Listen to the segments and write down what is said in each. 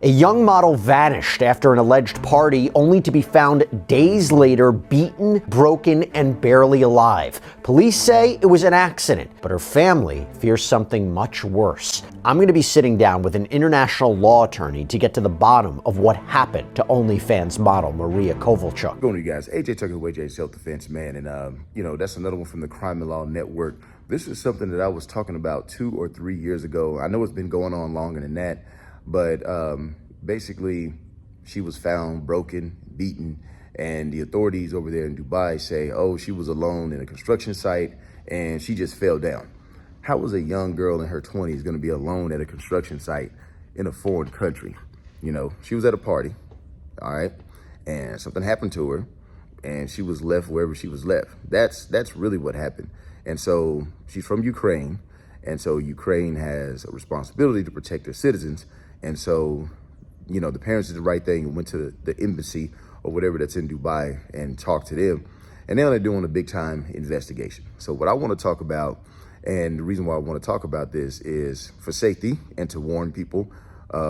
A young model vanished after an alleged party, only to be found days later beaten, broken, and barely alive. Police say it was an accident, but her family fears something much worse. I'm going to be sitting down with an international law attorney to get to the bottom of what happened to OnlyFans model Maria Kovalchuk. Going to you guys, AJ Tucker with AJ Self-Defense, man, and that's another one from the Crime and Law Network. This is something that I was talking about 2 or 3 years ago. I know it's been going on longer than that. But basically, she was found broken, beaten, and the authorities over there in Dubai say, oh, she was alone in a construction site and she just fell down. How was a young girl in her 20s going to be alone at a construction site in a foreign country? You know, she was at a party, all right, and something happened to her and she was left wherever she was left. That's really what happened. And so she's from Ukraine. And so Ukraine has a responsibility to protect their citizens. And so, you know, the parents did the right thing and went to the embassy or whatever that's in Dubai and talked to them. And now they're doing a big time investigation. So what I want to talk about, and the reason why I want to talk about this is for safety and to warn people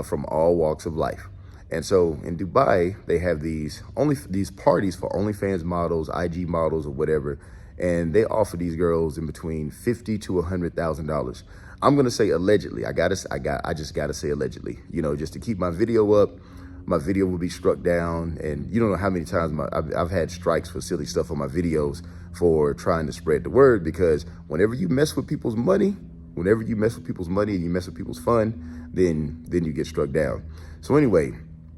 from all walks of life. And so in Dubai, they have these parties for OnlyFans models, IG models or whatever. And they offer these girls in between $50,000 to $100,000. I'm gonna say allegedly. I just gotta say allegedly. You know, just to keep my video up. My video will be struck down, and you don't know how many times I've had strikes for silly stuff on my videos for trying to spread the word. Because whenever you mess with people's money, and you mess with people's fun, then you get struck down. So anyway,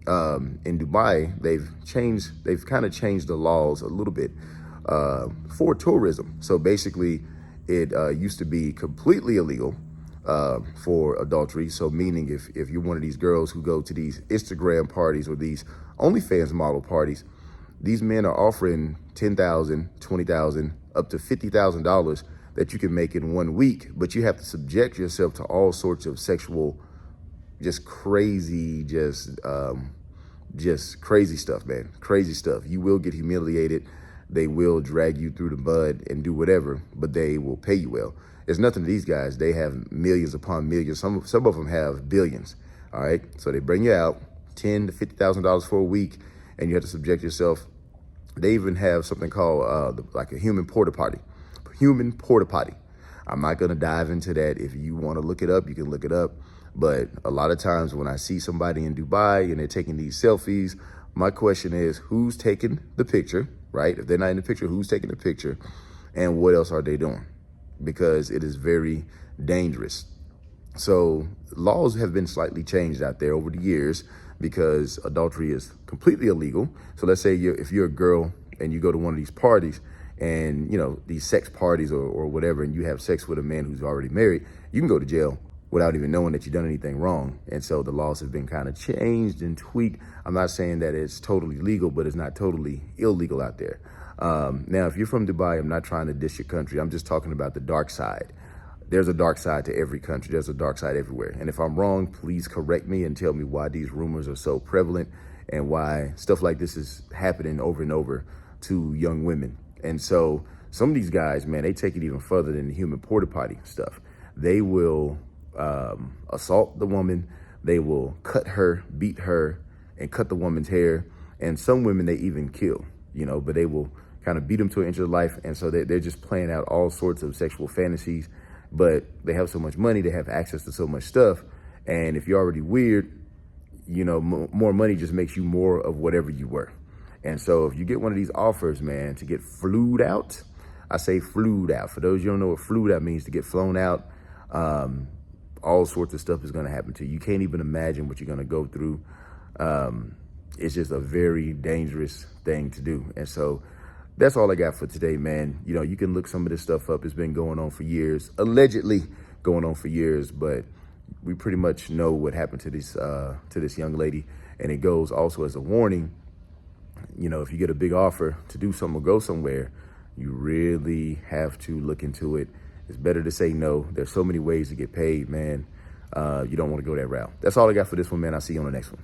in Dubai, they've kind of changed the laws a little bit. For tourism. So basically, it used to be completely illegal for adultery. So meaning if you're one of these girls who go to these Instagram parties or these OnlyFans model parties, these men are offering $10,000, $20,000, up to $50,000 that you can make in 1 week. But you have to subject yourself to all sorts of sexual, just crazy stuff, man. Crazy stuff. You will get humiliated. They will drag you through the mud and do whatever, but they will pay you well. There's nothing to these guys. They have millions upon millions. Some of them have billions, all right? So they bring you out, $10,000 to $50,000 for a week, and you have to subject yourself. They even have something called like a human porta potty. Human porta potty. I'm not gonna dive into that. If you wanna look it up, you can look it up. But a lot of times when I see somebody in Dubai and they're taking these selfies, my question is, who's taking the picture, right? If they're not in the picture, who's taking the picture? And what else are they doing? Because it is very dangerous. So laws have been slightly changed out there over the years because adultery is completely illegal. So let's say if you're a girl and you go to one of these parties and, you know, these sex parties or whatever, and you have sex with a man who's already married, you can go to jail without even knowing that you've done anything wrong. And so the laws have been kind of changed and tweaked. I'm not saying that it's totally legal, but it's not totally illegal out there. Now, if you're from Dubai, I'm not trying to diss your country. I'm just talking about the dark side. There's a dark side to every country. There's a dark side everywhere. And if I'm wrong, please correct me and tell me why these rumors are so prevalent and why stuff like this is happening over and over to young women. And so some of these guys, man, they take it even further than the human porta potty stuff. They will assault the woman. They will cut her, beat her, and cut the woman's hair. And some women they even kill, you know, but they will kind of beat them to an inch of life. And so they're just playing out all sorts of sexual fantasies, but they have so much money, they have access to so much stuff. And if you're already weird, you know, more money just makes you more of whatever you were. And so if you get one of these offers, man, to get flued out, I say flued out. For those you don't know what flued out means, to get flown out, all sorts of stuff is going to happen to you. You can't even imagine what you're going to go through. It's just a very dangerous thing to do. And so that's all I got for today, man. You know, you can look some of this stuff up. It's been going on for years, allegedly going on for years, but we pretty much know what happened to this young lady. And it goes also as a warning. You know, if you get a big offer to do something or go somewhere, you really have to look into it. It's better to say no. There's so many ways to get paid, man. You don't want to go that route. That's all I got for this one, man. I'll see you on the next one.